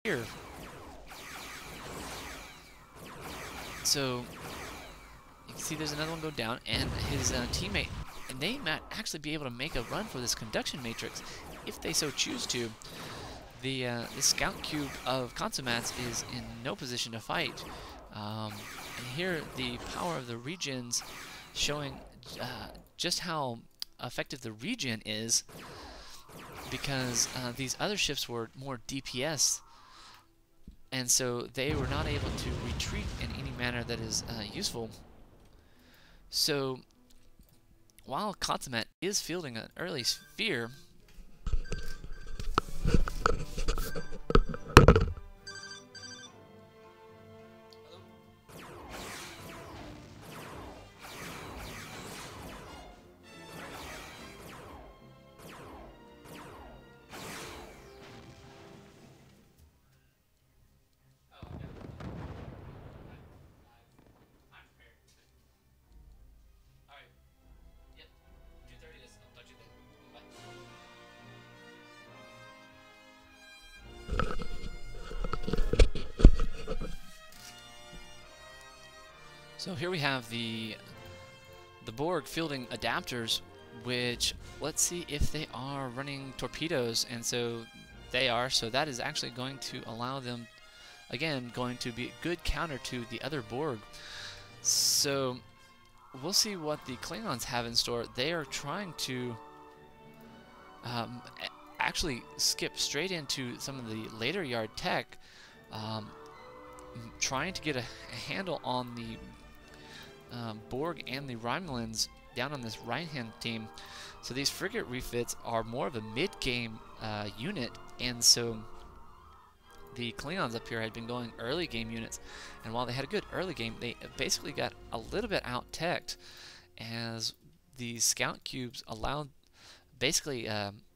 here. So you can see there's another one go down, and his teammate, and they might actually be able to make a run for this conduction matrix if they so choose to. The scout cube of Konsumats is in no position to fight. And here the power of the regens showing just how effective the regen is, because these other ships were more DPS, and so they were not able to retreat in any manner that is useful. So while Konsumat is fielding an early sphere, so here we have the Borg fielding adapters, which, let's see if they are running torpedoes, and so they are, so that is actually going to allow them, again, going to be a good counter to the other Borg. So we'll see what the Klingons have in store. They are trying to actually skip straight into some of the later yard tech, trying to get a handle on the Borg and the Romulans down on this right-hand team. So these frigate refits are more of a mid-game unit, and so the Klingons up here had been going early game units, and while they had a good early game, they basically got a little bit out-teched as the scout cubes allowed, basically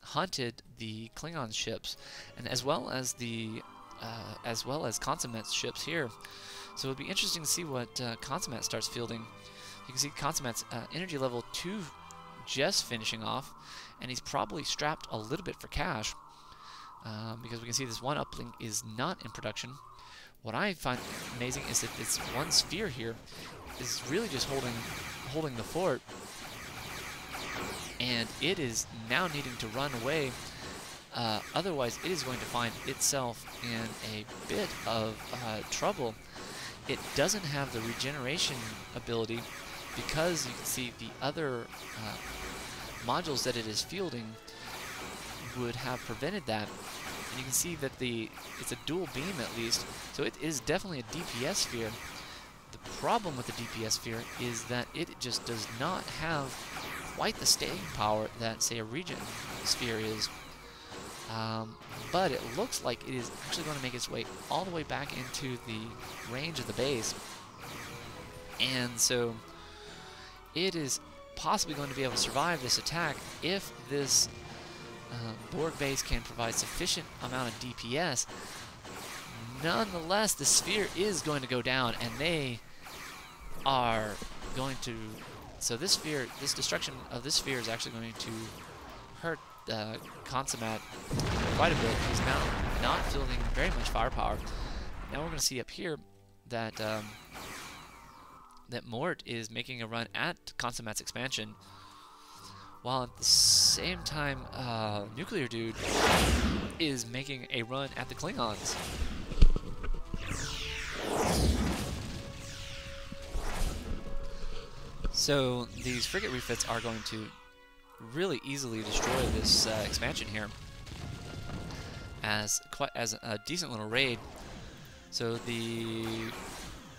hunted the Klingon ships, and as well as Konsumat's ships here. So it'll be interesting to see what Konsumat starts fielding. You can see Konsumat's energy level 2 just finishing off, and he's probably strapped a little bit for cash, because we can see this one uplink is not in production. What I find amazing is that this one sphere here is really just holding the fort, and it is now needing to run away. Otherwise, it is going to find itself in a bit of trouble. It doesn't have the regeneration ability, because you can see the other modules that it is fielding would have prevented that. And you can see that it's a dual beam at least, so it is definitely a DPS sphere. The problem with the DPS sphere is that it just does not have quite the staying power that, say, a regen sphere is. But it looks like it is actually going to make its way all the way back into the range of the base, and so it is possibly going to be able to survive this attack if this Borg base can provide sufficient amount of DPS. Nonetheless, the sphere is going to go down, and they are going to... So this sphere, this destruction of this sphere is actually going to hurt Konsumat quite a bit. He's now not fielding very much firepower. Now we're going to see up here that that Mort is making a run at Konsumat's expansion, while at the same time NuclearDude is making a run at the Klingons. So these frigate refits are going to really easily destroy this expansion here as a decent little raid. So the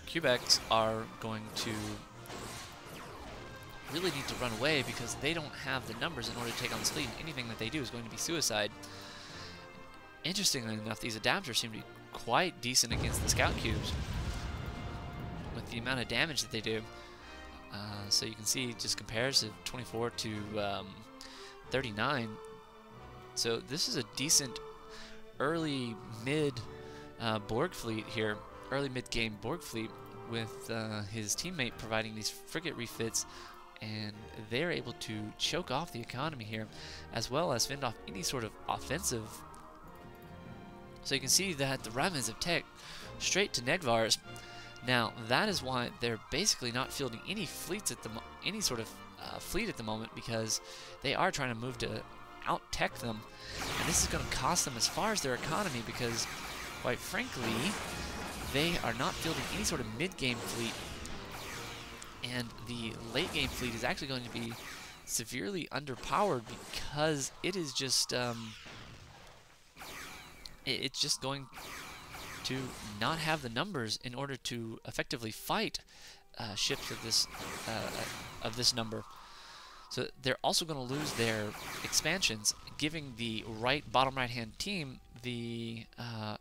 Quebecs are going to really need to run away because they don't have the numbers in order to take on this fleet, and anything that they do is going to be suicide. Interestingly enough, these adapters seem to be quite decent against the scout cubes with the amount of damage that they do. So you can see just comparative 24 to 39. So this is a decent early mid Borg fleet here, early mid game Borg fleet, with his teammate providing these frigate refits, and they're able to choke off the economy here, as well as fend off any sort of offensive So you can see that the Romulans have taken straight to Negvars. Now that is why they're basically not fielding any fleets at any sort of fleet at the moment, because they are trying to move to out-tech them, and this is going to cost them as far as their economy, because quite frankly they are not fielding any sort of mid-game fleet, and the late-game fleet is actually going to be severely underpowered because it is just it's just going to not have the numbers in order to effectively fight ships of this number. So they're also going to lose their expansions, giving the bottom right-hand team the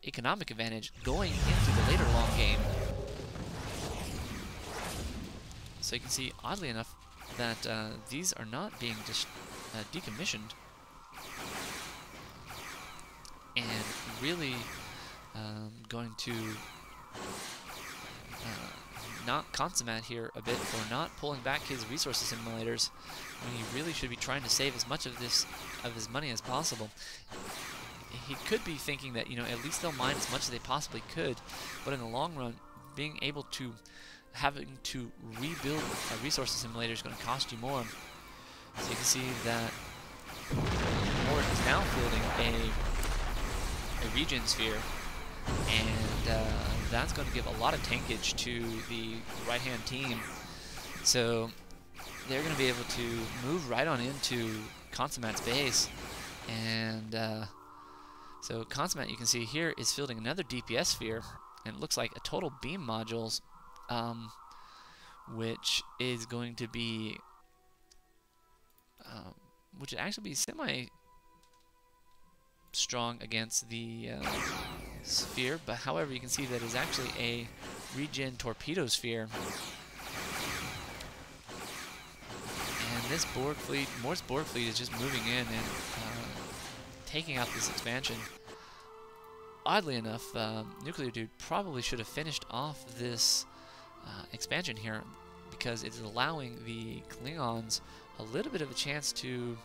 economic advantage going into the later long game. So you can see, oddly enough, that these are not being decommissioned, and really going to knock Konsumat here a bit for not pulling back his resource simulators when he really should be trying to save as much of his money as possible. He could be thinking that, you know, at least they'll mine as much as they possibly could, but in the long run, being able to having to rebuild a resource simulator is going to cost you more. So you can see that Mort is now fielding a regen sphere, and that's going to give a lot of tankage to the right-hand team. So they're going to be able to move right on into Konsumat's base, and so Konsumat, you can see here, is fielding another DPS sphere, and it looks like a total beam modules, which is going to be, which would actually be semi-strong against the sphere, but however, you can see that is actually a regen torpedo sphere. And this Borg fleet, Mort's Borg fleet, is just moving in and taking out this expansion. Oddly enough, NuclearDude probably should have finished off this expansion here, because it's allowing the Klingons a little bit of a chance to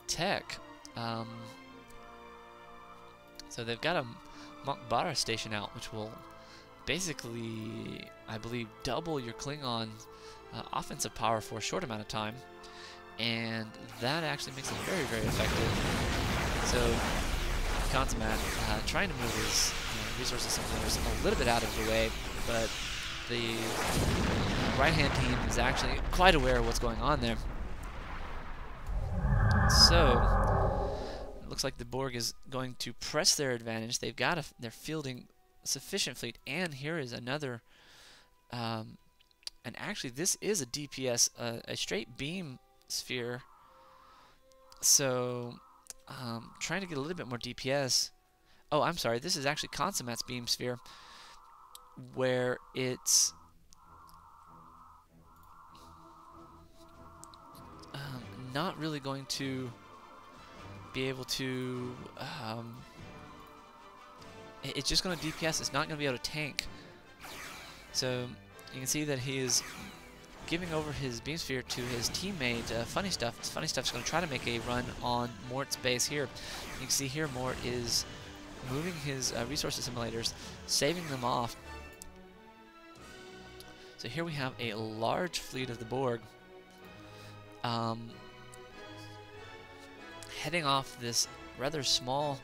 tech. So they've got a Mokbara station out, which will basically, I believe, double your Klingon offensive power for a short amount of time, and that actually makes it very, very effective. So Konsumat trying to move his resources simulators a little bit out of the way, but the right-hand team is actually quite aware of what's going on there. So it looks like the Borg is going to press their advantage. They've got they're fielding sufficient fleet, and here is another. And actually, this is a DPS, a straight beam sphere. So trying to get a little bit more DPS. Oh, I'm sorry. This is actually Konsumat's beam sphere, where it's not really going to be able to. It's just going to DPS. It's not going to be able to tank. So you can see that he is giving over his beam sphere to his teammate, Funnystuff. Funnystuff's going to try to make a run on Mort's base here. You can see here Mort is moving his resource simulators, saving them off. So here we have a large fleet of the Borg heading off this rather small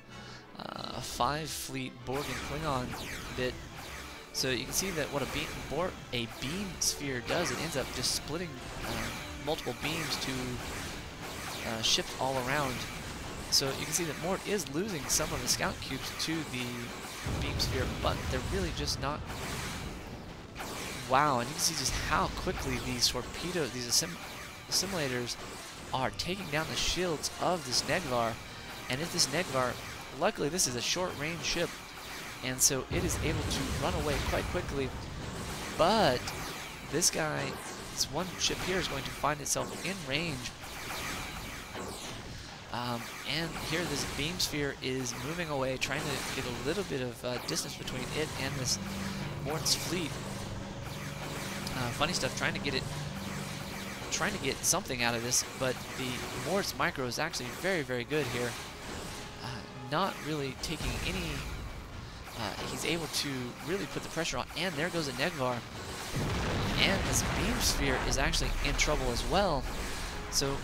5-fleet Borg and Klingon bit. So you can see that what a beam sphere does, it ends up just splitting multiple beams to ships all around. So you can see that Mort is losing some of the scout cubes to the beam sphere, but they're really just not. Wow, and you can see just how quickly these torpedoes, these simulators, are taking down the shields of this Negvar. And if this Negvar, luckily this is a short-range ship, and so it is able to run away quite quickly. But this guy, this one ship here, is going to find itself in range. And here this beam sphere is moving away, trying to get a little bit of distance between it and this Mort's fleet. Funnystuff trying to get something out of this, but the Mort's micro is actually very, very good here. Not really taking any he's able to really put the pressure on. And there goes a Negvar. And this beam sphere is actually in trouble as well. So